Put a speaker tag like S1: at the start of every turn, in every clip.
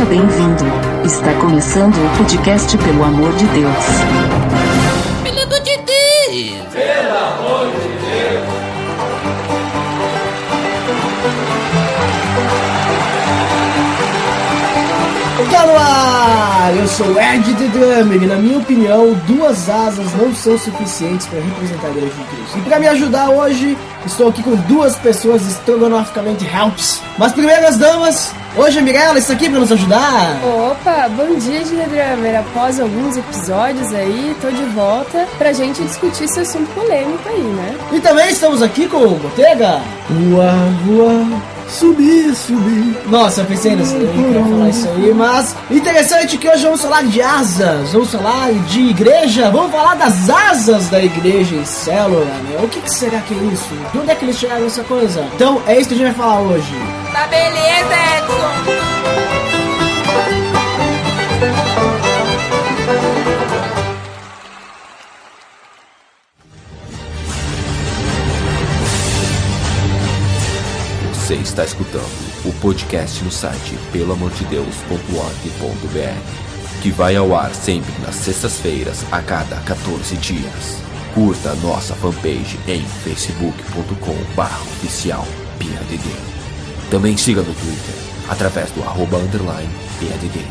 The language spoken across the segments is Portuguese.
S1: Seja bem-vindo. Está começando o podcast Pelo Amor de Deus.
S2: Pelo amor de Deus!
S3: Pelo amor de Deus!
S4: Tá no ar! Eu sou Ed The Drummer e, na minha opinião, 2 asas não são suficientes para representar a Igreja de Cristo. E para me ajudar hoje, estou aqui com 2 pessoas estrogonoficamente helps. Mas primeiro as damas, hoje a Mirella está aqui para nos ajudar.
S5: Opa, bom dia, The Drummer. Após alguns episódios aí, tô de volta pra gente discutir esse assunto polêmico aí, né?
S4: E também estamos aqui com o Botega. Subir. Nossa, eu pensei nisso, eu queria falar isso aí, mas interessante que hoje vamos falar de asas, vamos falar de igreja, vamos falar das asas da igreja em célula, né? O que será que é isso? De onde é que eles tiraram essa coisa? Então, é isso que a gente vai falar hoje.
S2: Tá beleza, Edson!
S6: Você está escutando o podcast no site peloamordedeus.org.br, que vai ao ar sempre nas sextas-feiras a cada 14 dias. Curta a nossa fanpage em facebook.com/oficialPADD. Também siga no Twitter através do @_PADD.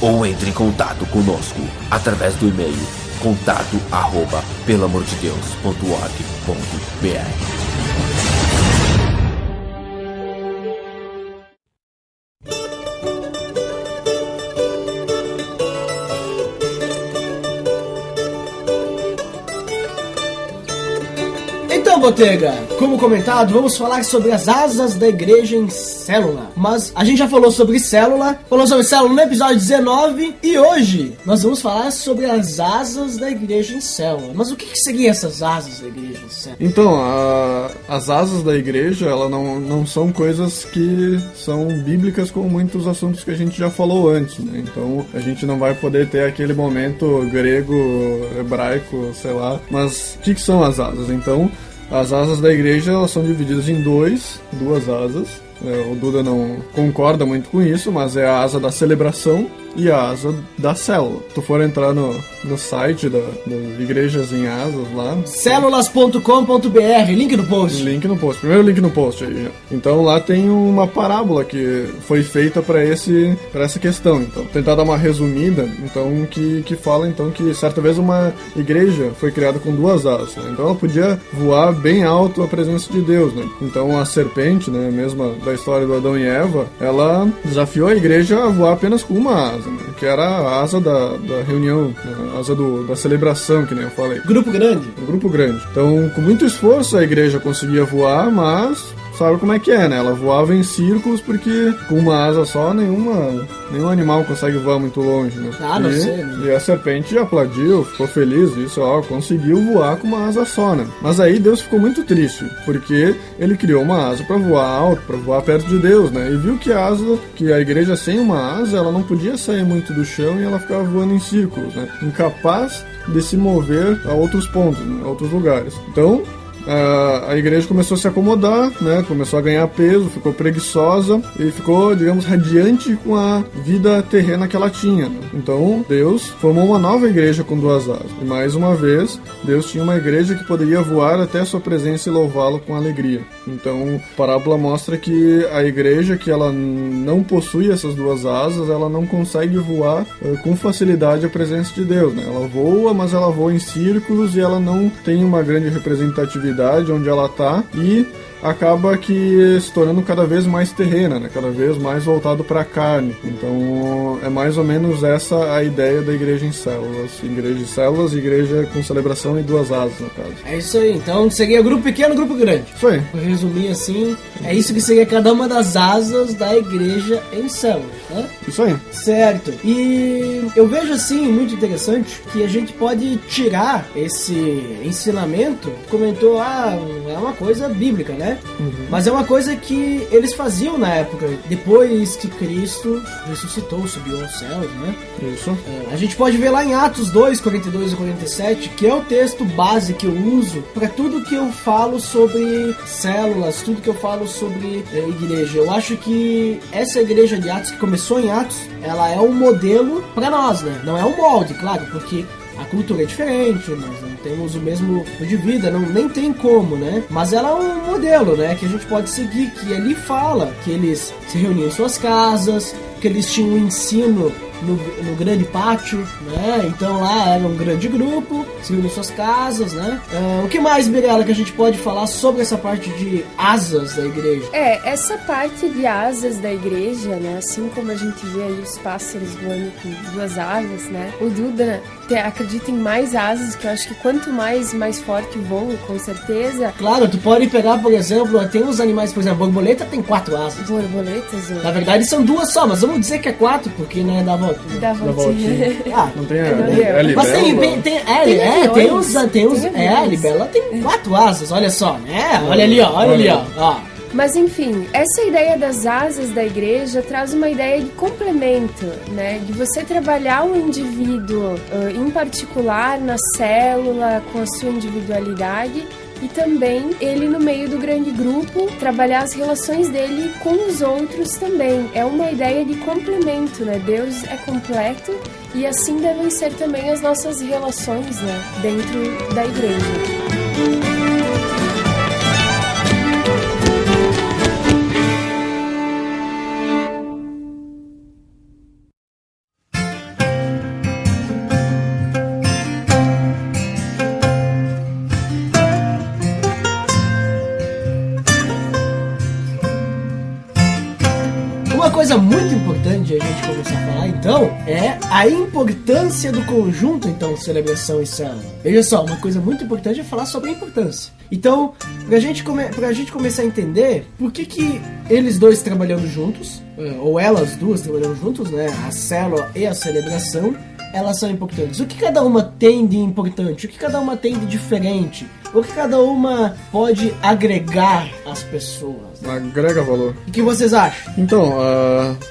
S6: Ou entre em contato conosco através do e-mail contato@peloamordedeus.org.br.
S4: Então, Botega, como comentado, vamos falar sobre as asas da igreja em célula. Mas a gente já falou sobre célula no episódio 19, e hoje nós vamos falar sobre as asas da igreja em célula. Mas o que seriam essas asas da igreja em célula?
S7: Então, as asas da igreja, ela não são coisas que são bíblicas como muitos assuntos que a gente já falou antes, né? Então, a gente não vai poder ter aquele momento grego, hebraico, sei lá. Mas o que são as asas? Então, as asas da igreja, elas são divididas em duas asas. O Duda não concorda muito com isso, mas é a asa da celebração e a asa da célula. Se tu for entrar no site das igrejas em asas lá...
S4: Células.com.br, link no post.
S7: Primeiro link no post aí. Então lá tem uma parábola que foi feita para essa questão. Então, tentar dar uma resumida, então, que fala então que certa vez uma igreja foi criada com 2 asas, né? Então ela podia voar bem alto a presença de Deus, né? Então a serpente, né, mesma da história do Adão e Eva, ela desafiou a igreja a voar apenas com uma asa, né? Que era a asa da reunião, né? A asa da celebração, que nem eu falei.
S4: Grupo grande.
S7: Então, com muito esforço a igreja conseguia voar, mas sabe como é que é, né? Ela voava em círculos porque com uma asa só nenhum animal consegue voar muito longe, né?
S4: Não sei, né?
S7: E a serpente aplaudiu, ficou feliz disso, conseguiu voar com uma asa só, né? Mas aí Deus ficou muito triste, porque ele criou uma asa para voar alto, para voar perto de Deus, né? E viu que a igreja sem uma asa, ela não podia sair muito do chão e ela ficava voando em círculos, né? Incapaz de se mover a outros pontos, né? A outros lugares. Então, a igreja começou a se acomodar, né? Começou a ganhar peso, ficou preguiçosa e ficou, digamos, radiante com a vida terrena que ela tinha, né? Então, Deus formou uma nova igreja com 2 asas. E mais uma vez, Deus tinha uma igreja que poderia voar até a sua presença e louvá-lo com alegria. Então, a parábola mostra que a igreja que ela não possui essas 2 asas, ela não consegue voar com facilidade a presença de Deus, né? Ela voa, mas ela voa em círculos e ela não tem uma grande representatividade onde ela está, e acaba que se tornando cada vez mais terrena, né? Cada vez mais voltado para a carne. Então é mais ou menos essa a ideia da igreja em células. Igreja em células, igreja com celebração e 2 asas, no caso.
S4: É isso aí, então seria grupo pequeno, grupo grande.
S7: Isso aí.
S4: Pra resumir assim, é isso que seria cada uma das asas da igreja em células, né?
S7: Isso aí.
S4: Certo. E eu vejo assim, muito interessante, que a gente pode tirar esse ensinamento. Comentou, é uma coisa bíblica, né? Mas é uma coisa que eles faziam na época, depois que Cristo ressuscitou, subiu aos céus, né?
S7: Isso.
S4: A gente pode ver lá em Atos 2, 42 e 47, que é o texto base que eu uso para tudo que eu falo sobre células, tudo que eu falo sobre igreja. Eu acho que essa igreja de Atos, que começou em Atos, ela é um modelo para nós, né? Não é um molde, claro, porque a cultura é diferente, nós não temos o mesmo tipo de vida, nem tem como, né? Mas ela é um modelo, né? Que a gente pode seguir, que ali fala que eles se reuniam em suas casas, que eles tinham um ensino no grande pátio, né? Então lá era um grande grupo, se reuniam em suas casas, né? O que mais, Mirella, que a gente pode falar sobre essa parte de asas da igreja?
S5: Essa parte de asas da igreja, né? Assim como a gente vê aí os pássaros voando com 2 asas, né? O Duda acredita em mais asas, que eu acho que quanto mais forte voa, com certeza.
S4: Claro, tu pode pegar, por exemplo, tem uns animais, por exemplo, a borboleta tem 4 asas.
S5: Borboletas?
S4: Na verdade são 2 só, mas vamos dizer que é 4, porque, né, dá volta.
S5: Dá voltinha.
S7: Não tem a libela.
S4: Mas tem uns. A libela tem 4 asas, olha só, né? Olha ali, ó.
S5: Mas enfim, essa ideia das asas da igreja traz uma ideia de complemento, né? De você trabalhar o indivíduo em particular na célula, com a sua individualidade, e também ele no meio do grande grupo, trabalhar as relações dele com os outros também. É uma ideia de complemento, né? Deus é completo e assim devem ser também as nossas relações, né? Dentro da igreja.
S4: Uma coisa muito importante a gente começar a falar, então, é a importância do conjunto, então, celebração e célula. Veja só, uma coisa muito importante é falar sobre a importância. Então, pra gente começar a entender por que eles dois trabalhando juntos, ou elas duas trabalhando juntos, né, a célula e a celebração, elas são importantes. O que cada uma tem de importante? O que cada uma tem de diferente? O que cada uma pode agregar às pessoas?
S7: Agrega valor.
S4: O que vocês acham?
S7: Então,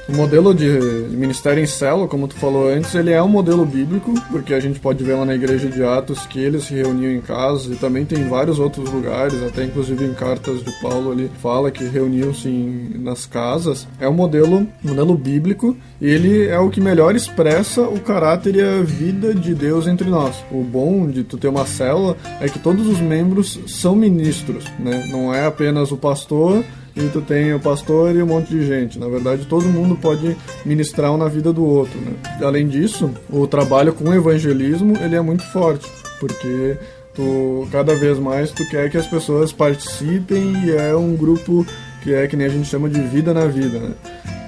S7: o modelo de ministério em célula, como tu falou antes, ele é um modelo bíblico, porque a gente pode ver lá na igreja de Atos que eles se reuniam em casas, e também tem vários outros lugares, até inclusive em cartas de Paulo ali, fala que reuniam-se nas casas. É um modelo bíblico, e ele é o que melhor expressa o caráter e a vida de Deus entre nós. O bom de tu ter uma célula é que todos os membros são ministros, né? Não é apenas o pastor e tu tem o pastor e um monte de gente. Na verdade, todo mundo pode ministrar um na vida do outro, né? Além disso, o trabalho com o evangelismo, ele é muito forte, porque cada vez mais tu quer que as pessoas participem, e é um grupo que nem a gente chama de vida na vida, né?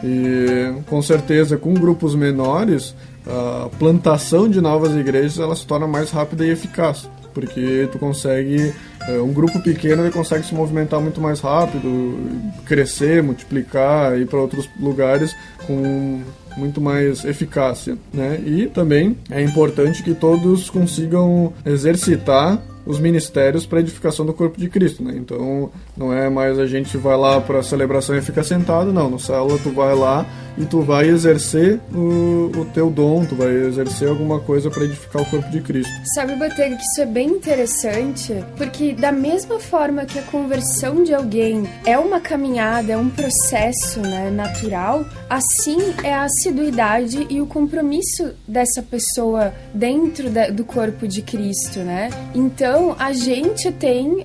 S7: E com certeza, com grupos menores, a plantação de novas igrejas ela se torna mais rápida e eficaz, porque tu consegue, um grupo pequeno ele consegue se movimentar muito mais rápido, crescer, multiplicar, ir para outros lugares com muito mais eficácia, né? E também é importante que todos consigam exercitar os ministérios para edificação do corpo de Cristo, né? Então, não é mais a gente vai lá para a celebração e fica sentado, não. No célula, tu vai lá e tu vai exercer o teu dom, tu vai exercer alguma coisa para edificar o corpo de Cristo.
S5: Sabe, Botega, que isso é bem interessante, porque da mesma forma que a conversão de alguém é uma caminhada, é um processo, né, natural, assim é a assiduidade e o compromisso dessa pessoa dentro do corpo de Cristo, né? Então, a gente tem,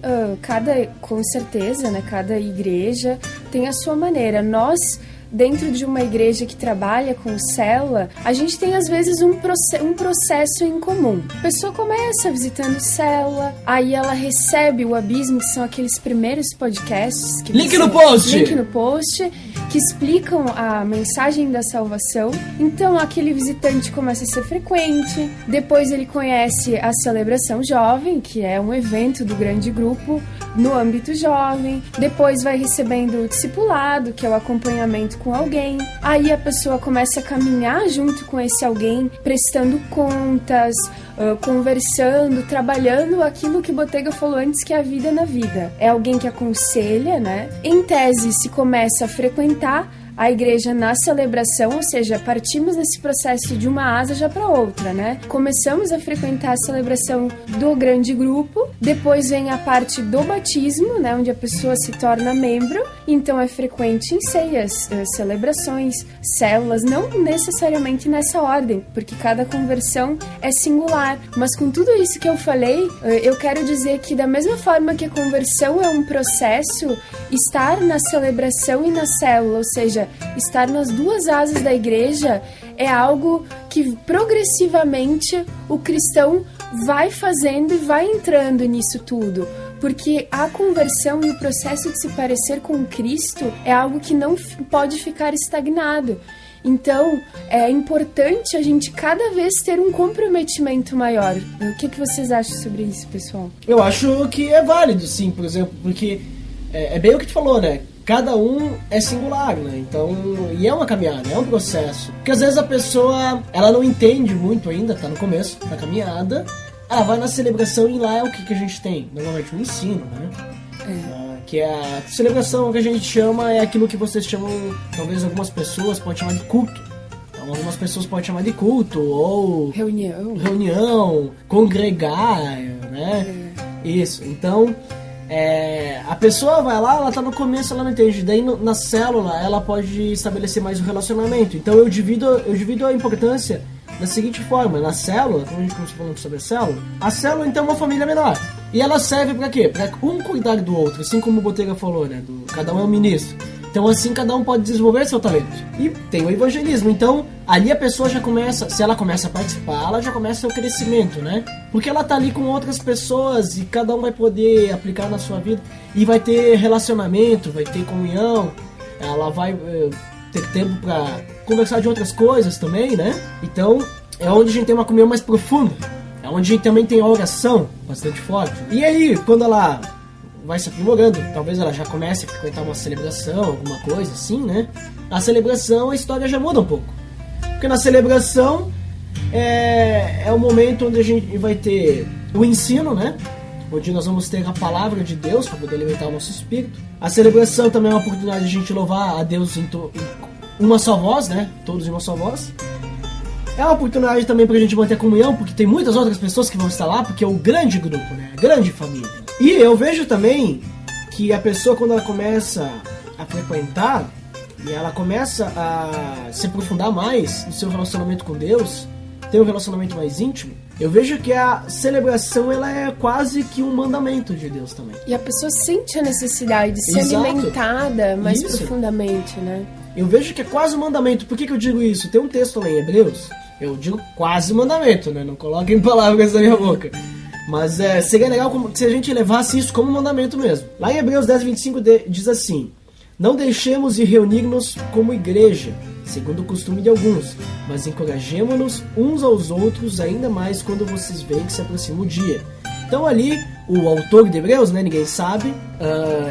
S5: com certeza, né, cada igreja tem a sua maneira. Nós, dentro de uma igreja que trabalha com célula, a gente tem às vezes um processo em comum. A pessoa começa visitando célula, aí ela recebe o Abismo, que são aqueles primeiros podcasts.
S4: Link no post!
S5: Que explicam a mensagem da salvação. Então, aquele visitante começa a ser frequente, depois ele conhece a celebração jovem, que é um evento do grande grupo, no âmbito jovem, depois vai recebendo o discipulado, que é o acompanhamento com alguém. Aí a pessoa começa a caminhar junto com esse alguém, prestando contas, conversando, trabalhando aquilo que Botega falou antes, que é a vida na vida. É alguém que aconselha, né? Em tese, se começa a frequentar a igreja na celebração, ou seja, partimos desse processo de uma asa já para outra, né? Começamos a frequentar a celebração do grande grupo, depois vem a parte do batismo, né? Onde a pessoa se torna membro, então é frequente em ceias, celebrações, células, não necessariamente nessa ordem, porque cada conversão é singular, mas com tudo isso que eu falei, eu quero dizer que da mesma forma que a conversão é um processo, estar na celebração e na célula, ou seja, estar nas duas asas da igreja, é algo que progressivamente o cristão vai fazendo e vai entrando nisso tudo. Porque a conversão e o processo de se parecer com Cristo é algo que não pode ficar estagnado. Então, é importante a gente cada vez ter um comprometimento maior. O que vocês acham sobre isso, pessoal?
S4: Eu acho que é válido, sim, por exemplo, porque é bem o que tu falou, né? Cada um é singular, né? Então, e é uma caminhada, é um processo. Porque às vezes a pessoa, ela não entende muito ainda, tá no começo da caminhada, ela vai na celebração e lá é o que a gente tem? Normalmente um ensino, né? Que é a celebração que a gente chama, é aquilo que vocês chamam, talvez algumas pessoas podem chamar de culto. Então, algumas pessoas podem chamar de culto, ou reunião, congregar, né? Isso, então a pessoa vai lá, ela tá no começo, ela não entende. Daí na célula ela pode estabelecer mais um relacionamento. Então eu divido a importância da seguinte forma: na célula, como a gente começou falando sobre a célula então é uma família menor. E ela serve pra quê? Pra um cuidar do outro, assim como o Botega falou, né? Cada um é um ministro. Então assim cada um pode desenvolver seu talento. E tem o evangelismo. Então ali a pessoa já começa, se ela começa a participar, ela já começa o crescimento, né? Porque ela tá ali com outras pessoas e cada um vai poder aplicar na sua vida. E vai ter relacionamento, vai ter comunhão, ela vai ter tempo pra conversar de outras coisas também, né? Então é onde a gente tem uma comunhão mais profunda. É onde a gente também tem a oração bastante forte. E aí, quando ela vai se aprimorando, talvez ela já comece a frequentar uma celebração, alguma coisa assim, né? A celebração, a história já muda um pouco. Porque na celebração é o momento onde a gente vai ter o ensino, né? Onde nós vamos ter a palavra de Deus para poder alimentar o nosso espírito. A celebração também é uma oportunidade de a gente louvar a Deus em uma só voz, né? Todos em uma só voz. É uma oportunidade também pra gente manter a comunhão, porque tem muitas outras pessoas que vão estar lá, porque é um grande grupo, né? Grande família. E eu vejo também que a pessoa, quando ela começa a frequentar e ela começa a se aprofundar mais no seu relacionamento com Deus, ter um relacionamento mais íntimo, eu vejo que a celebração ela é quase que um mandamento de Deus também.
S5: E a pessoa sente a necessidade de ser alimentada mais profundamente, né?
S4: Eu vejo que é quase um mandamento. Por que eu digo isso? Tem um texto lá em Hebreus, eu digo quase mandamento, né? Não coloquem palavras na minha boca. Mas seria legal se a gente levasse isso como mandamento mesmo. Lá em Hebreus 10:25 diz assim: não deixemos de reunir-nos como igreja, segundo o costume de alguns, mas encorajemo-nos uns aos outros, ainda mais quando vocês veem que se aproxima o dia. Então ali, o autor de Hebreus, né, ninguém sabe,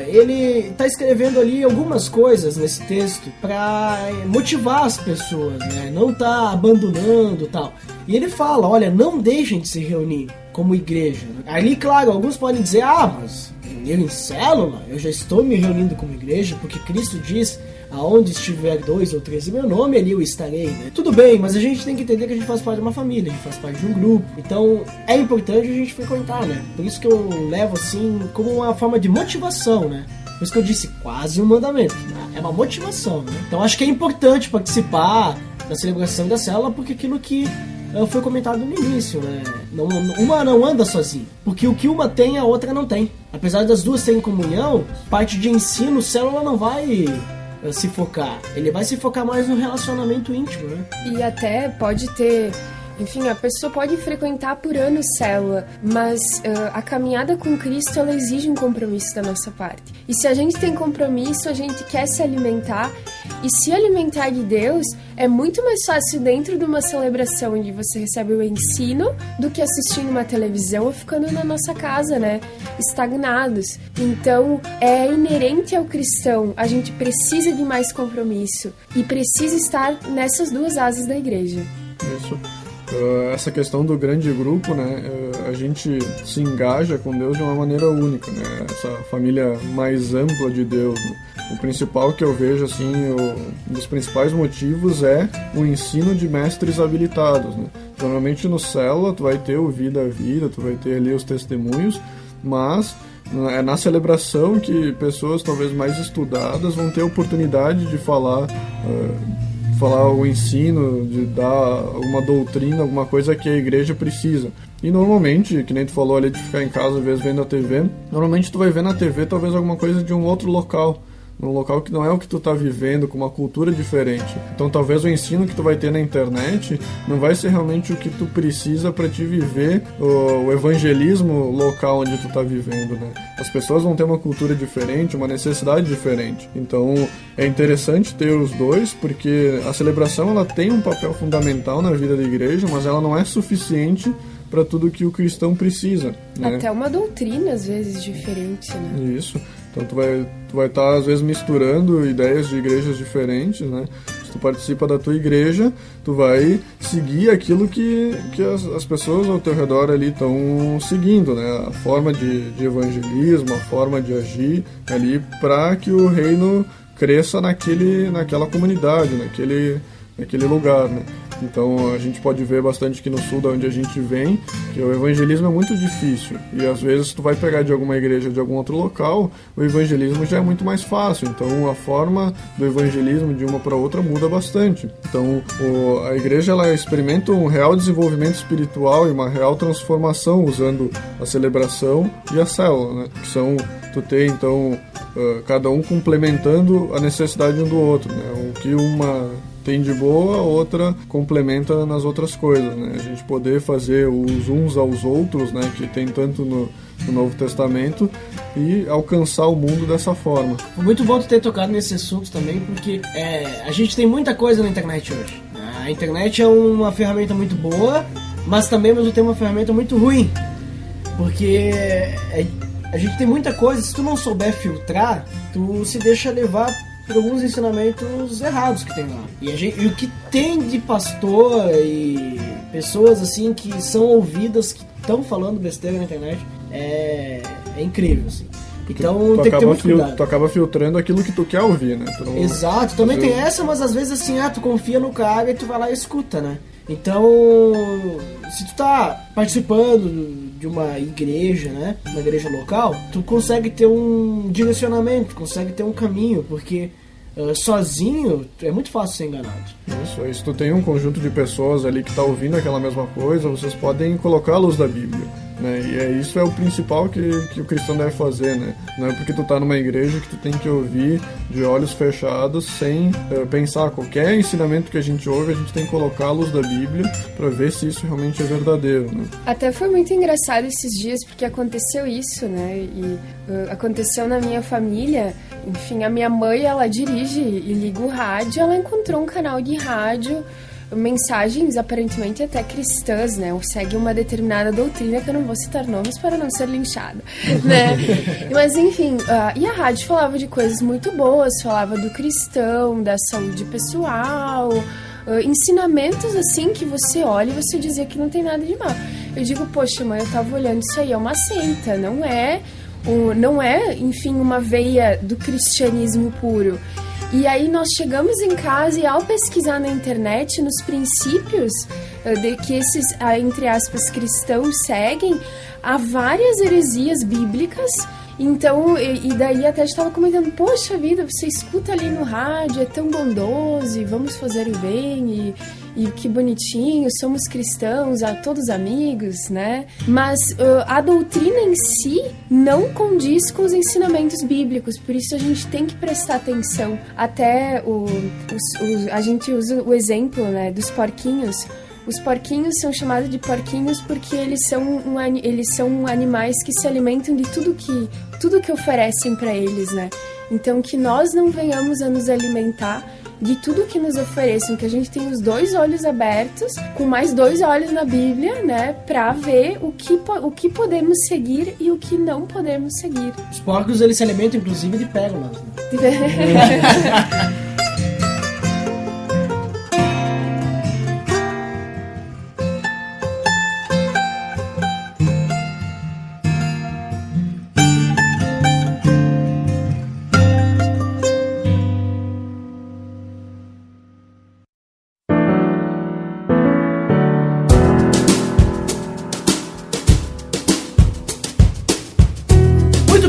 S4: ele está escrevendo ali algumas coisas nesse texto para motivar as pessoas, né, não tá abandonando e tal. E ele fala, olha, não deixem de se reunir como igreja. Ali, claro, alguns podem dizer, mas reunir em célula? Eu já estou me reunindo como igreja, porque Cristo diz, aonde estiver 2 ou 3 em meu nome, ali eu estarei, né? Tudo bem, mas a gente tem que entender que a gente faz parte de uma família, a gente faz parte de um grupo. Então, é importante a gente frequentar, né? Por isso que eu levo, assim, como uma forma de motivação, né? Por isso que eu disse, quase um mandamento. É uma motivação, né? Então, acho que é importante participar da celebração da célula, porque aquilo que foi comentado no início, né? Uma não anda sozinha, porque o que uma tem, a outra não tem. Apesar das duas terem comunhão, parte de ensino, célula não vai se focar. Ele vai se focar mais no relacionamento íntimo, né?
S5: E até pode ter... Enfim, a pessoa pode frequentar por anos célula, mas a caminhada com Cristo, ela exige um compromisso da nossa parte. E se a gente tem compromisso, a gente quer se alimentar E se alimentar de Deus é muito mais fácil dentro de uma celebração onde você recebe o ensino do que assistindo uma televisão ou ficando na nossa casa, né? Estagnados. Então, é inerente ao cristão. A gente precisa de mais compromisso e precisa estar nessas duas asas da igreja.
S7: Isso. Essa questão do grande grupo, né, a gente se engaja com Deus de uma maneira única, né, essa família mais ampla de Deus, né. O principal que eu vejo, assim, um dos principais motivos é o ensino de mestres habilitados, né. Normalmente no célula tu vai ter o vida a vida, tu vai ter ali os testemunhos, mas é na celebração que pessoas talvez mais estudadas vão ter a oportunidade de falar o ensino, de dar alguma doutrina, alguma coisa que a igreja precisa. E normalmente, que nem tu falou ali de ficar em casa às vezes vendo a TV, normalmente tu vai ver na TV talvez alguma coisa de um outro local, num local que não é o que tu tá vivendo, com uma cultura diferente. Então talvez o ensino que tu vai ter na internet não vai ser realmente o que tu precisa para te viver o evangelismo local onde tu tá vivendo, né? As pessoas vão ter uma cultura diferente, uma necessidade diferente. Então é interessante ter os dois, porque a celebração ela tem um papel fundamental na vida da igreja, mas ela não é suficiente para tudo que o cristão precisa, né?
S5: Até uma doutrina às vezes diferente, né?
S7: Isso. Então tu vai estar às vezes misturando ideias de igrejas diferentes, né? Se tu participa da tua igreja, tu vai seguir aquilo que as pessoas ao teu redor ali estão seguindo, né? A forma de evangelismo, a forma de agir ali para que o reino cresça naquela comunidade, naquele lugar, né? Então a gente pode ver bastante aqui no sul, da onde a gente vem, que o evangelismo é muito difícil. E às vezes tu vai pegar de alguma igreja de algum outro local, o evangelismo já é muito mais fácil. Então a forma do evangelismo de uma para outra muda bastante. Então a igreja ela experimenta um real desenvolvimento espiritual e uma real transformação usando a celebração e a célula, né? Que são tu ter então cada um complementando a necessidade um do outro, né? O que uma tem de boa, a outra complementa nas outras coisas, né? A gente poder fazer os uns aos outros, né? Que tem tanto no Novo Testamento, e alcançar o mundo dessa forma.
S4: Foi muito bom tu ter tocado nesse assunto também, porque a gente tem muita coisa na internet hoje. A internet é uma ferramenta muito boa, mas também ao mesmo tempo uma ferramenta muito ruim, porque a gente tem muita coisa, se tu não souber filtrar, tu se deixa levar por alguns ensinamentos errados que tem lá. E o que tem de pastor e pessoas assim que são ouvidas, que estão falando besteira na internet, é incrível, assim. Então tem que ter muito cuidado.
S7: Tu acaba filtrando aquilo que tu quer ouvir, né?
S4: Exato, também tem essa, mas às vezes assim, tu confia no cara e tu vai lá e escuta, né? Então, se tu tá participando de uma igreja, né, uma igreja local, tu consegue ter um direcionamento, consegue ter um caminho, porque sozinho é muito fácil ser enganado.
S7: Isso, aí se tu tem um conjunto de pessoas ali que tá ouvindo aquela mesma coisa, vocês podem colocar a luz da Bíblia, né? E isso é o principal que o cristão deve fazer, né? Não é porque tu tá numa igreja que tu tem que ouvir de olhos fechados sem pensar. Qualquer ensinamento que a gente ouve, a gente tem que colocar a luz da Bíblia para ver se isso realmente é verdadeiro, né?
S5: Até foi muito engraçado esses dias, porque aconteceu isso, né? E aconteceu na minha família. Enfim, a minha mãe, ela dirige e liga o rádio, ela encontrou um canal de rádio, mensagens aparentemente até cristãs, né? Segue uma determinada doutrina, que eu não vou citar nomes para não ser linchada, né? Mas enfim, e a rádio falava de coisas muito boas, falava do cristão, da saúde pessoal, ensinamentos assim que você olha e você dizia que não tem nada de mal. Eu digo, poxa, mãe, eu tava olhando, isso aí é uma seita, não é, enfim, uma veia do cristianismo puro. E aí nós chegamos em casa e ao pesquisar na internet nos princípios de que esses, entre aspas, cristãos seguem, há várias heresias bíblicas. Então, e daí até estava comentando, poxa vida, você escuta ali no rádio, é tão bondoso, e vamos fazer o bem, e que bonitinho, somos cristãos, todos amigos, né? Mas a doutrina em si não condiz com os ensinamentos bíblicos, por isso a gente tem que prestar atenção. Até a gente usa o exemplo, né, dos porquinhos. Os porquinhos são chamados de porquinhos porque eles são animais que se alimentam de tudo que oferecem para eles, né? Então, que nós não venhamos a nos alimentar de tudo que nos ofereçam, que a gente tem os 2 olhos abertos, com mais 2 olhos na Bíblia, né, pra ver o que podemos seguir e o que não podemos seguir.
S4: Os porcos, eles se alimentam, inclusive, de pérolas, né?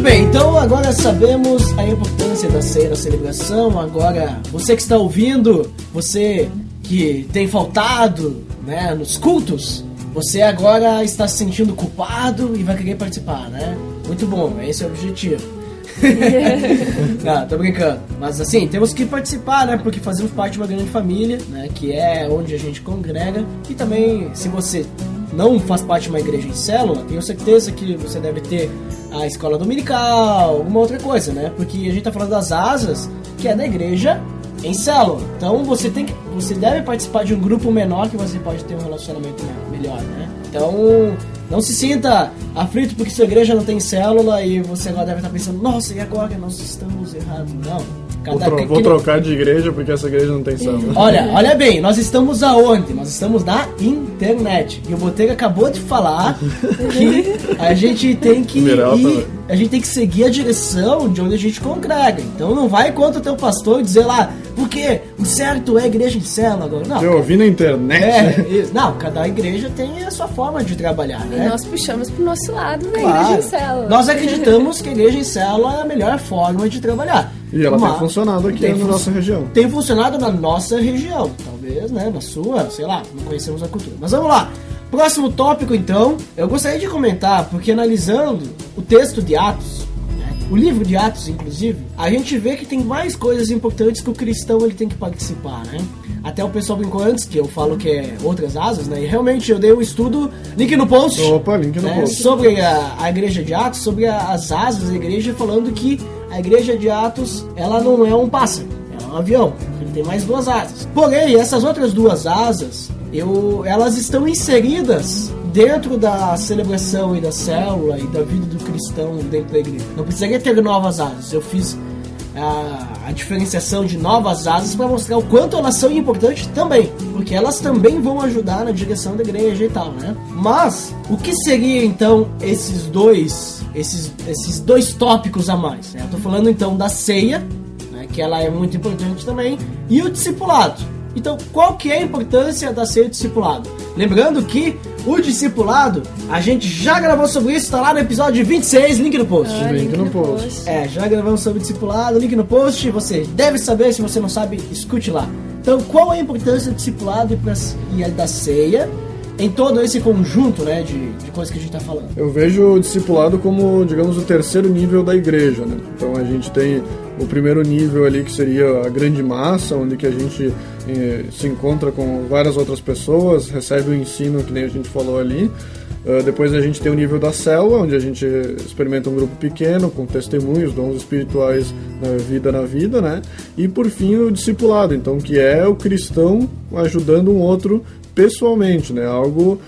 S4: Bem, então agora sabemos a importância da ceia, da celebração. Agora, você que está ouvindo, você que tem faltado, né, nos cultos, você agora está se sentindo culpado e vai querer participar, né? Muito bom, esse é o objetivo. Não, tô brincando. Mas assim, temos que participar, né? Porque fazemos parte de uma grande família, né? Que é onde a gente congrega. E também, se você não faz parte de uma igreja em célula, tenho certeza que você deve ter a escola dominical, alguma outra coisa, né? Porque a gente tá falando das asas, que é da igreja em célula. Então você deve participar de um grupo menor que você pode ter um relacionamento melhor, né? Então não se sinta aflito porque sua igreja não tem célula e você agora deve estar pensando, nossa, e agora nós estamos errados. Não.
S7: Vou trocar de igreja porque essa igreja não tem célula.
S4: Olha bem, nós estamos aonde? Nós estamos na internet. E o Botega acabou de falar que a gente tem que a gente tem que seguir a direção de onde a gente congrega. Então não vai contra o teu pastor e dizer lá, porque o certo é igreja em célula agora. Não.
S7: Eu ouvi na internet.
S4: Não, cada igreja tem a sua forma de trabalhar, né?
S5: E nós puxamos pro nosso lado da igreja em célula.
S4: Nós acreditamos que a igreja em célula é a melhor forma de trabalhar.
S7: E ela tem funcionado aqui na nossa região.
S4: Tem funcionado na nossa região. Talvez, né, na sua, sei lá, não conhecemos a cultura. Mas vamos lá. Próximo tópico, então, eu gostaria de comentar, porque analisando o texto de Atos, né, o livro de Atos, inclusive, a gente vê que tem mais coisas importantes que o cristão ele tem que participar, né? Até o pessoal brincou antes, que eu falo que é outras asas, né? E realmente eu dei um estudo, link no post.
S7: Opa, link no post.
S4: Sobre a igreja de Atos, sobre as asas da igreja, falando que a igreja de Atos, ela não é um pássaro, é um avião. Ele tem mais 2 asas. Porém, essas outras 2 asas, elas estão inseridas dentro da celebração e da célula e da vida do cristão dentro da igreja. Não precisaria ter novas asas. Eu fiz a diferenciação de novas asas para mostrar o quanto elas são importantes também, porque elas também vão ajudar na direção da igreja e tal, né? Mas o que seria então esses dois tópicos a mais, né? Eu tô falando então da ceia, né, que ela é muito importante também, e o discipulado. Então, qual que é a importância da ceia e do discipulado? Lembrando que o discipulado, a gente já gravou sobre isso, tá lá no episódio 26, link no post.
S7: Link no post.
S4: Já gravamos sobre discipulado, link no post, você deve saber, se você não sabe, escute lá. Então, qual é a importância do discipulado e da ceia em todo esse conjunto, né, de coisas que a gente tá falando?
S7: Eu vejo o discipulado como, digamos, o terceiro nível da igreja, né? Então a gente tem o primeiro nível ali, que seria a grande massa, onde que a gente se encontra com várias outras pessoas, recebe o ensino, que nem a gente falou ali. Depois a gente tem o nível da célula, onde a gente experimenta um grupo pequeno, com testemunhos, dons espirituais na vida, né? E por fim o discipulado, então, que é o cristão ajudando um outro pessoalmente, né? Algo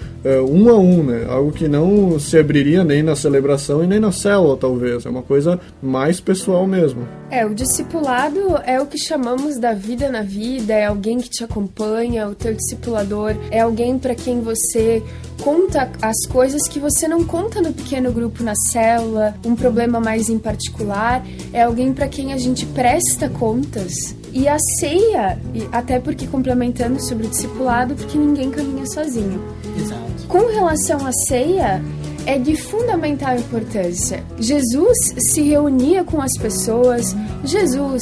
S7: um a um, né? Algo que não se abriria nem na celebração e nem na célula, talvez. É uma coisa mais pessoal mesmo.
S5: O discipulado é o que chamamos da vida na vida, é alguém que te acompanha, o teu discipulador é alguém para quem você conta as coisas que você não conta no pequeno grupo na célula, um problema mais em particular, é alguém para quem a gente presta contas. E a ceia, até porque complementando sobre o discipulado, porque ninguém caminha sozinho.
S4: Exato.
S5: Com relação à ceia, é de fundamental importância. Jesus se reunia com as pessoas, Jesus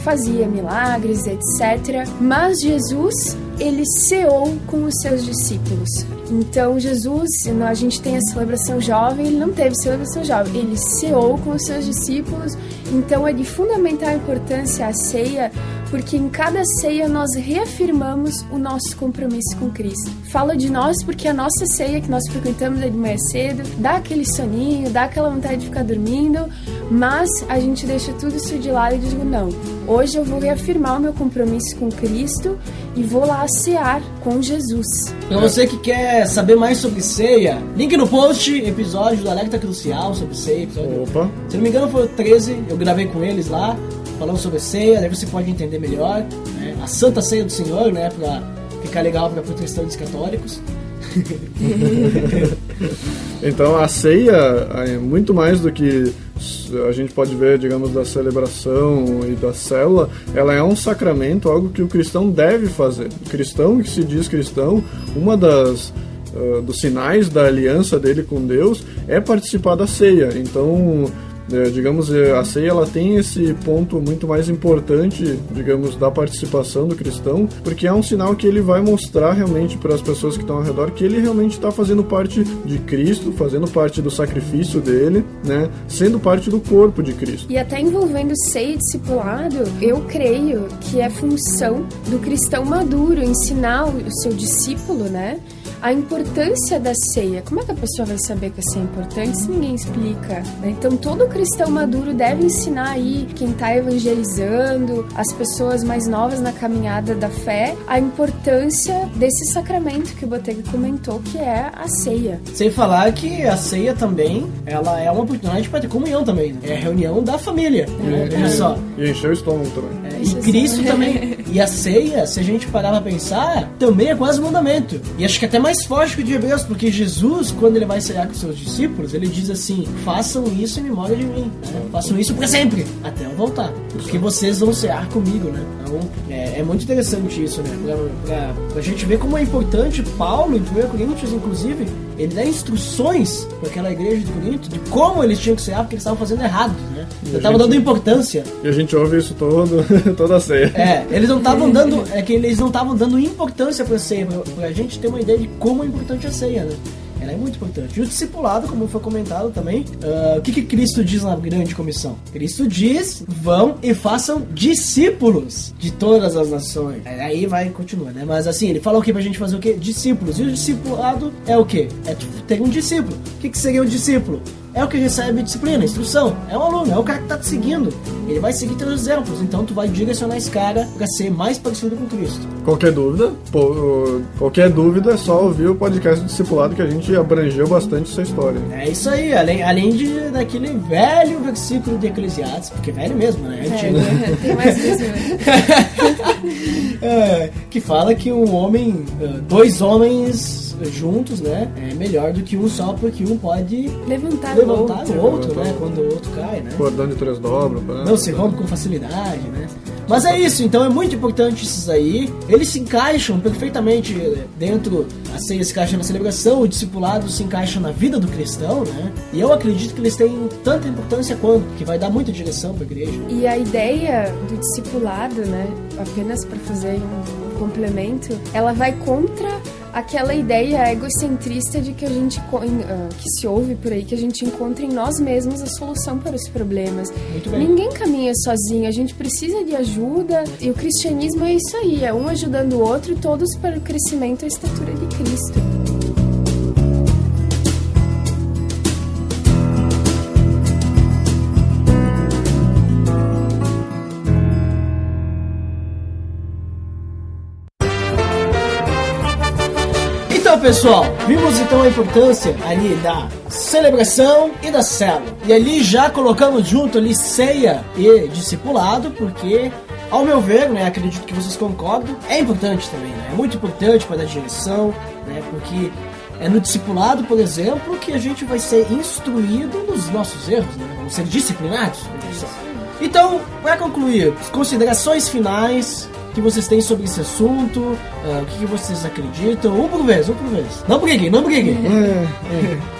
S5: fazia milagres, etc. Mas Jesus, ele ceou com os seus discípulos. Então Jesus, a gente tem a celebração jovem, ele não teve celebração jovem, ele ceou com os seus discípulos Então é de fundamental importância a ceia, porque em cada ceia nós reafirmamos o nosso compromisso com Cristo. Fala de nós porque a nossa ceia que nós frequentamos de manhã cedo, dá aquele soninho, dá aquela vontade de ficar dormindo, mas a gente deixa tudo isso de lado e diz, não, hoje eu vou reafirmar o meu compromisso com Cristo e vou lá cear com Jesus.
S4: Pra você que quer saber mais sobre ceia, link no post, episódio do Alerta Crucial sobre ceia.
S7: Opa!
S4: Se não me engano foi o 13, eu gravei com eles lá, falando sobre ceia, daí você pode entender melhor, né? A Santa Ceia do Senhor, né? Pra ficar legal para protestantes católicos.
S7: Então a ceia é muito mais do que a gente pode ver, digamos, da celebração e da célula. Ela é um sacramento, algo que o cristão deve fazer. O cristão que se diz cristão, uma das dos sinais da aliança dele com Deus é participar da ceia. Então, digamos, a ceia ela tem esse ponto muito mais importante, digamos, da participação do cristão, porque é um sinal que ele vai mostrar realmente para as pessoas que estão ao redor que ele realmente está fazendo parte de Cristo, fazendo parte do sacrifício dele, né, sendo parte do corpo de Cristo.
S5: E até envolvendo ceia e discipulado, eu creio que é função do cristão maduro ensinar o seu discípulo, né, a importância da ceia. Como é que a pessoa vai saber que a ceia é importante se ninguém explica, né? Então todo cristão maduro deve ensinar aí quem está evangelizando, as pessoas mais novas na caminhada da fé, a importância desse sacramento que o Botega comentou, que é a ceia.
S4: Sem falar que a ceia também, ela é uma oportunidade para ter comunhão também, né? É a reunião da família, né? Olha só.
S7: E encher o estômago também.
S4: E Cristo também. E a ceia, se a gente parar pra pensar, também é quase um mandamento. E acho que até mais forte que o de Hebreus, porque Jesus, quando ele vai cear com seus discípulos, ele diz assim, façam isso em memória de mim, né? Façam isso pra sempre, até eu voltar, porque vocês vão cear comigo, né? Então, é muito interessante isso, né? Pra gente ver como é importante. Paulo, em 1 Coríntios, inclusive, ele dá instruções para aquela igreja de Corinto de como eles tinham que cear, porque eles estavam fazendo errado, né? Eles estavam dando importância.
S7: E a gente ouve isso toda a ceia.
S4: Eles não estavam dando, eles não estavam dando importância pra ceia, pra gente ter uma ideia de como é importante a ceia, né? Ela é muito importante. E o discipulado, como foi comentado também, o que Cristo diz na grande comissão? Cristo diz, vão e façam discípulos de todas as nações. Aí vai, continua, né? Mas assim, ele fala o que pra gente fazer o quê? Discípulos. E o discipulado é o quê? É ter um discípulo. O que seria um discípulo? É o que recebe disciplina, instrução. É um aluno, é o cara que tá te seguindo. Ele vai seguir teus exemplos. Então tu vai direcionar esse cara pra ser mais parecido com Cristo.
S7: Qualquer dúvida é só ouvir o podcast do discipulado, que a gente abrangeu bastante essa história.
S4: É isso aí, além daquele velho versículo de Eclesiastes, porque velho mesmo, né? É antigo.
S5: Tem mais disso,
S4: que fala que dois homens juntos, né, é melhor do que um só, porque um pode levantar o outro, né, quando o outro cai, né.
S7: Cordão de 3 dobras.
S4: Não se rompe com facilidade, né. Mas é isso, então é muito importante esses aí. Eles se encaixam perfeitamente dentro, a ceia se encaixa na celebração, o discipulado se encaixa na vida do cristão, né. E eu acredito que eles têm tanta importância quanto, que vai dar muita direção para a igreja.
S5: E a ideia do discipulado, né, apenas para fazer um complemento, ela vai contra aquela ideia egocentrista de que a gente que se ouve por aí, que a gente encontra em nós mesmos a solução para os problemas. Ninguém caminha sozinho, a gente precisa de ajuda, e o cristianismo é isso aí, é um ajudando o outro, todos para o crescimento e a estatura de Cristo.
S4: Pessoal, vimos então a importância ali da celebração e da célula. E ali já colocamos junto ali ceia e discipulado, porque, ao meu ver, né, acredito que vocês concordam, é importante também, né? É muito importante para dar direção, né? Porque é no discipulado, por exemplo, que a gente vai ser instruído nos nossos erros, né? Vamos ser disciplinados. Então, para concluir, considerações finais que vocês têm sobre esse assunto, o que vocês acreditam, um por vez. Não briguem.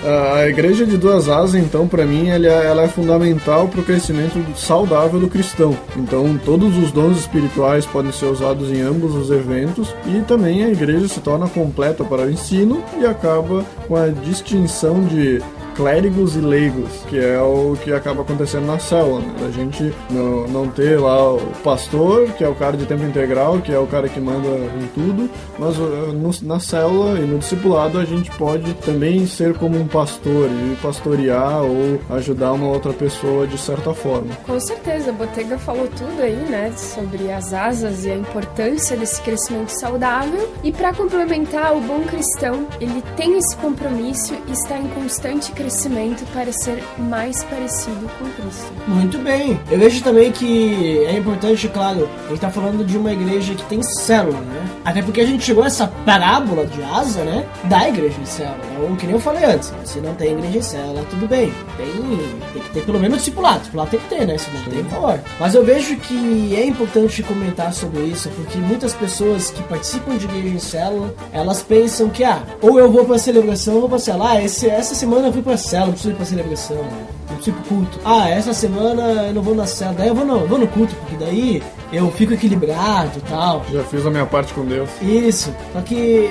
S7: A igreja de duas asas, então, para mim, ela é fundamental para o crescimento saudável do cristão. Então, todos os dons espirituais podem ser usados em ambos os eventos, e também a igreja se torna completa para o ensino e acaba com a distinção de clérigos e leigos, que é o que acaba acontecendo na célula, né? A gente não ter lá o pastor, que é o cara de tempo integral, que é o cara que manda em tudo, mas na célula e no discipulado a gente pode também ser como um pastor e pastorear ou ajudar uma outra pessoa de certa forma.
S5: Com certeza, a Botega falou tudo aí, né, sobre as asas e a importância desse crescimento saudável. E para complementar, o bom cristão, ele tem esse compromisso e está em constante crescimento para ser mais parecido com Cristo.
S4: Muito bem. Eu vejo também que é importante, claro, a gente tá falando de uma igreja que tem célula, né? Até porque a gente chegou a essa parábola de Asa, né? Da igreja em célula. Então, que nem eu falei antes, se não tem igreja em célula, tudo bem. Tem que ter pelo menos discipulado. Discipulado tem que ter, né? Se não tem, por favor. Mas eu vejo que é importante comentar sobre isso, porque muitas pessoas que participam de igreja em célula, elas pensam que, ou eu vou pra celebração, ou eu vou pra célula. Essa semana eu fui pra célula, não preciso ir pra celebração, né? Não preciso ir pro culto. Essa semana eu não vou na célula, daí eu vou no culto, porque daí eu fico equilibrado e tal.
S7: Já fiz a minha parte com Deus.
S4: Isso. Só que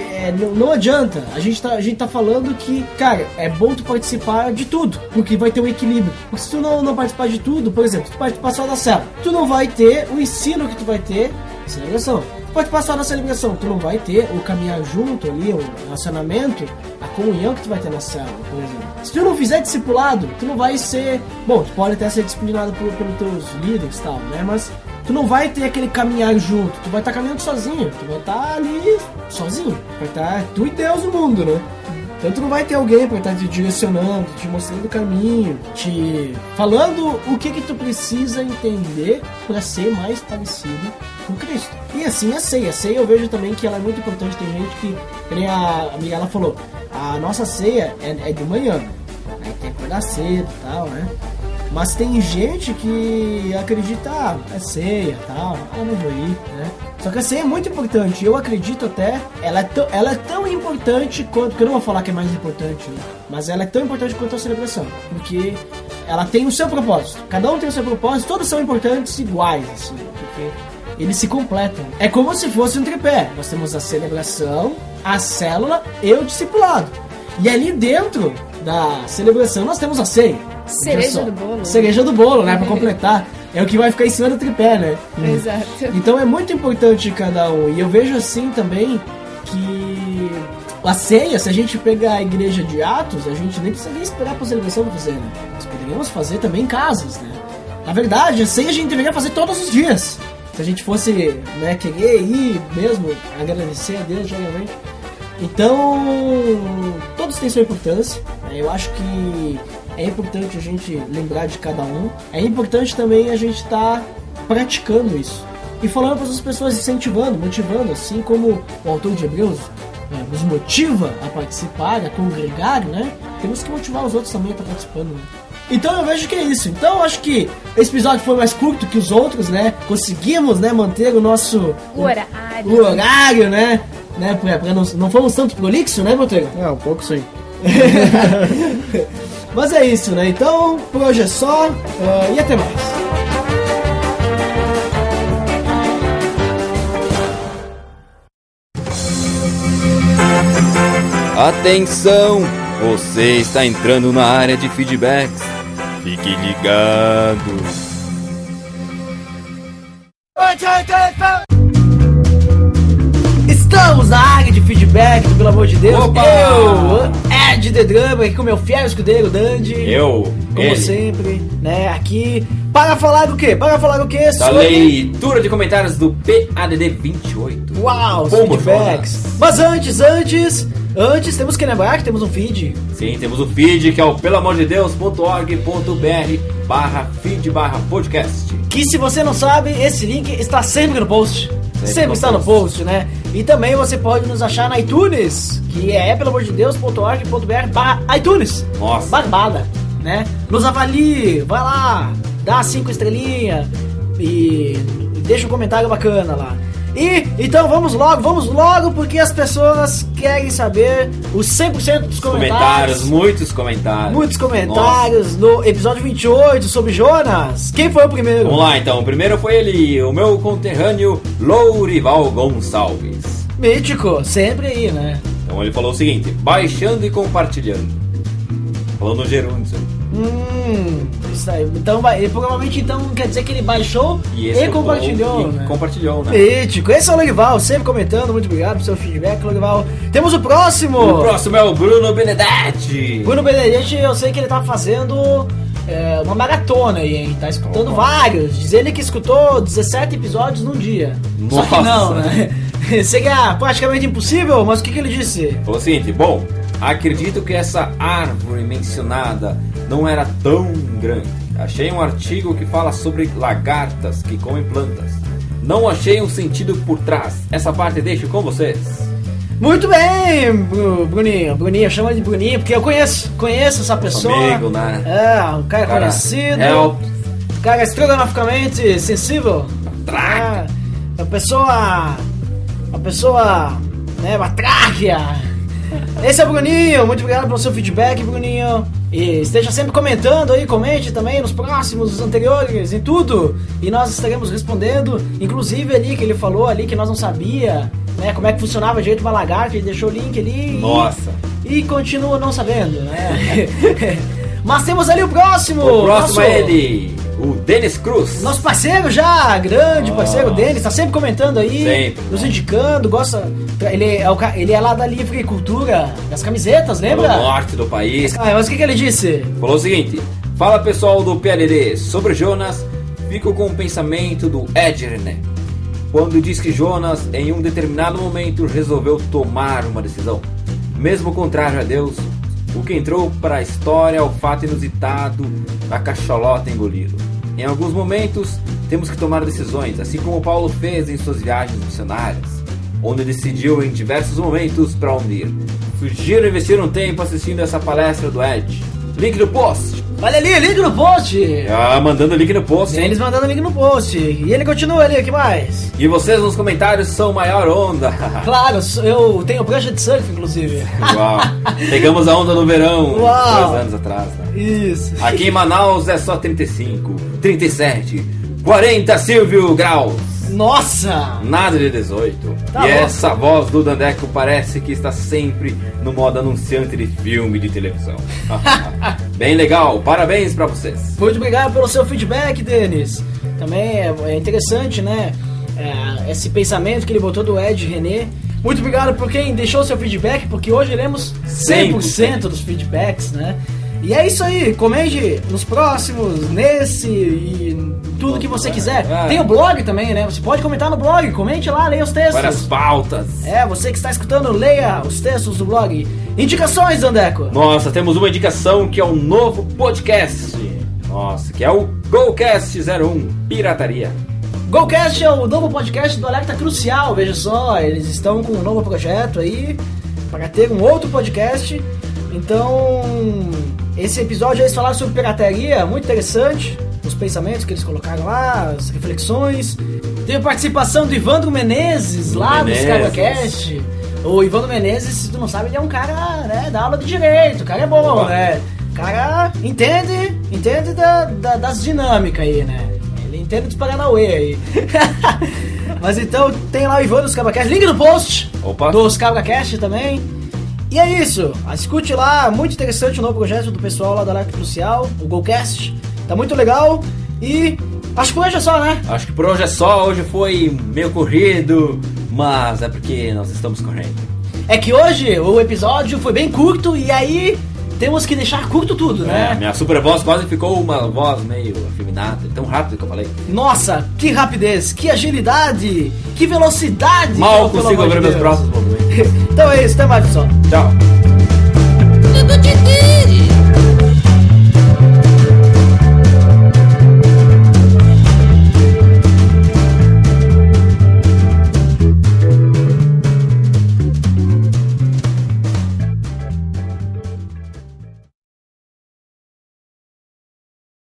S4: não adianta. A gente tá falando que, cara, é bom tu participar de tudo, porque vai ter um equilíbrio. Porque se tu não participar de tudo, por exemplo, tu participar só da célula, tu não vai ter o ensino que tu vai ter na celebração. Tu pode passar na celebração, tu não vai ter o caminhar junto ali, o relacionamento, a comunhão que tu vai ter na célula, por exemplo. Se tu não fizer discipulado, tu não vai ser... Bom, tu pode até ser disciplinado pelos teus líderes e tal, né? Mas tu não vai ter aquele caminhar junto, tu vai estar caminhando sozinho, tu vai estar ali sozinho, vai estar tu e Deus no mundo, né? Então tu não vai ter alguém para estar te direcionando, te mostrando o caminho, te falando o que tu precisa entender para ser mais parecido com Cristo. E assim a ceia. A ceia eu vejo também que ela é muito importante. Tem gente que, nem a amiga ela falou, a nossa ceia é de manhã, né? Tem que acordar cedo e tal, né? Mas tem gente que acredita, é ceia e tal, não vou ir, né? Só que a ceia é muito importante, eu acredito até, ela é tão importante quanto, porque eu não vou falar que é mais importante, né? Mas ela é tão importante quanto a celebração, porque ela tem o seu propósito, cada um tem o seu propósito, todos são importantes iguais, assim, porque eles se completam. É como se fosse um tripé, nós temos a celebração, a célula e o discipulado. E ali dentro da celebração nós temos a ceia.
S5: Cereja do bolo.
S4: Cereja do bolo, né? Pra completar. É o que vai ficar em cima do tripé, né?
S5: Exato.
S4: Então é muito importante cada um. E eu vejo assim também que a ceia, se a gente pegar a igreja de Atos, a gente nem precisaria esperar pra celebração pra fazer, né? Nós poderíamos fazer também em casas, né? Na verdade, a ceia a gente deveria fazer todos os dias. Se a gente fosse, né, querer ir mesmo, agradecer a Deus diariamente. Então, todos têm sua importância. Eu acho que é importante a gente lembrar de cada um. É importante também a gente estar praticando isso. E falando para as pessoas, incentivando, motivando, assim como o autor de Hebreus nos motiva a participar, a congregar, né? Temos que motivar os outros também a estar participando, né? Então eu vejo que é isso. Então eu acho que esse episódio foi mais curto que os outros, né? Conseguimos, né, manter o nosso...
S5: O
S4: horário, né? Pra não fomos tanto prolixo, né, Botega?
S7: Um pouco sim.
S4: Mas é isso, né? Então, por hoje é só e até mais.
S6: Atenção! Você está entrando na área de feedbacks. Fique ligado.
S4: Estamos na área de feedback, pelo amor de Deus.
S6: Opa!
S4: Eu, Ed The Drummer, aqui com meu fiel escudeiro, Dandy. Como
S6: ele.
S4: sempre, né, aqui. Para falar do quê?
S6: Da
S4: Sobre...
S6: leitura de comentários do PADD 28.
S4: Uau, os
S6: Como
S4: feedbacks.
S6: Jonas.
S4: Mas antes, temos que lembrar que temos um feed.
S6: Sim, temos o feed, que é o pelamordedeus.org.br/feed/podcast.
S4: Que se você não sabe, esse link está sempre no post. Sempre está no post, né? E também você pode nos achar na iTunes, que é pelamordedeus.org.br/iTunes.
S6: Nossa.
S4: Barbada, né? Nos avalie, vai lá, dá 5 estrelinhas e deixa um comentário bacana lá. E então vamos logo, porque as pessoas querem saber os 100% dos comentários.
S6: Muitos comentários.
S4: Nossa. No episódio 28 sobre Jonas. Quem foi o primeiro?
S6: Vamos lá então, o primeiro foi ele, o meu conterrâneo Lourival Gonçalves.
S4: Mítico, sempre aí, né?
S6: Então ele falou o seguinte: baixando e compartilhando.
S8: Falou no gerúndio.
S4: Isso aí. Então, ele provavelmente então quer dizer que ele baixou e compartilhou, né?
S8: Compartilhou, né?
S4: Mítico. Esse é o Lorival, sempre comentando. Muito obrigado pelo seu feedback, Lorival. Temos o próximo.
S8: O próximo é o Bruno Benedetti.
S4: Bruno Benedetti, eu sei que ele tá fazendo uma maratona aí, hein? Tá escutando vários. Diz ele que escutou 17 episódios num dia.
S8: Nossa.
S4: Só que não, né? Seria praticamente impossível, mas o que ele disse?
S8: Falou o seguinte: bom, acredito que essa árvore mencionada não era tão grande. Achei um artigo que fala sobre lagartas que comem plantas. Não achei um sentido por trás. Essa parte deixo com vocês.
S4: Muito bem, Bruninho. Bruninho, chama de Bruninho, porque eu conheço essa pessoa.
S8: Amigo, né?
S4: Um cara conhecido. Um cara estrogonoficamente sensível. Uma pessoa, né, uma tráquea. Esse é o Bruninho, muito obrigado pelo seu feedback, Bruninho. E esteja sempre comentando aí, comente também nos próximos, nos anteriores, em tudo. E nós estaremos respondendo, inclusive ali que ele falou ali que nós não sabia, né, como é que funcionava direito uma lagarta, ele deixou o link ali.
S8: Nossa.
S4: E continua não sabendo, né? Mas temos ali o próximo.
S8: O próximo é ele, o Denis Cruz.
S4: Nosso parceiro já, grande parceiro Denis, tá sempre comentando aí,
S8: sempre,
S4: nos indicando, gosta. Ele é lá da Livre Cultura, das camisetas, lembra?
S8: Do norte do país.
S4: Mas o que ele disse?
S8: Falou o seguinte: fala pessoal do PLD, sobre Jonas, fico com o pensamento do Ed René, quando diz que Jonas, em um determinado momento, resolveu tomar uma decisão, mesmo contrário a Deus, o que entrou para a história é o fato inusitado da cacholota engoli-lo. Em alguns momentos, temos que tomar decisões, assim como Paulo fez em suas viagens missionárias, onde decidiu em diversos momentos para unir. Sugiro investir um tempo assistindo essa palestra do Ed. Link no post.
S4: Olha ali, link no post.
S8: Mandando link no post, hein?
S4: Eles mandando link no post. E ele continua ali, o que mais?
S8: E vocês nos comentários são maior onda.
S4: Claro, eu tenho prancha de surf, inclusive.
S8: Uau. Pegamos a onda no verão, 2 anos atrás, né?
S4: Isso.
S8: Aqui em Manaus é só 35, 37, 40 Silvio graus.
S4: Nossa!
S8: Nada de 18.
S4: Tá
S8: e
S4: bom.
S8: essa voz do Dandeco parece que está sempre no modo anunciante de filme de televisão. Bem legal, parabéns pra vocês.
S4: Muito obrigado pelo seu feedback, Denis. Também é interessante, né? Esse pensamento que ele botou do Ed René. Muito obrigado por quem deixou seu feedback, porque hoje lemos 100% dos feedbacks, né? E é isso aí, comente nos próximos, nesse e tudo que você quiser. Tem o blog também, né? Você pode comentar no blog, comente lá, leia os textos.
S8: Várias pautas.
S4: Você que está escutando, leia os textos do blog. Indicações, Dandeco.
S8: Nossa, temos uma indicação que é um novo podcast. Nossa, que é o GoCast 01, Pirataria.
S4: GoCast é o novo podcast do Alerta Crucial, veja só, eles estão com um novo projeto aí, para ter um outro podcast. Então, esse episódio eles falaram sobre pirataria, muito interessante, os pensamentos que eles colocaram lá, as reflexões. Teve participação do Ivandro Menezes, lá do ScargaCast. O Ivandro Menezes, se tu não sabe, ele é um cara, né, da aula de direito, o cara é bom, né? O cara entende das dinâmicas aí, né? Ele entende dos Paranauê aí. Mas então, tem lá o Ivandro do ScargaCast, link no post do ScargaCast também. E é isso, escute lá, muito interessante o novo projeto do pessoal lá da Alerta Crucial, o GoCast, tá muito legal. E acho que por hoje é só, né?
S8: Acho que por hoje é só, hoje foi meio corrido, mas é porque nós estamos correndo.
S4: É que hoje o episódio foi bem curto e aí temos que deixar curto tudo, né?
S8: Minha super voz quase ficou uma voz meio afeminada, tão rápido que eu falei.
S4: Nossa, que rapidez, que agilidade, que velocidade!
S8: Mal consigo abrir meus braços.
S4: Então é isso, até mais, pessoal.
S8: Tchau.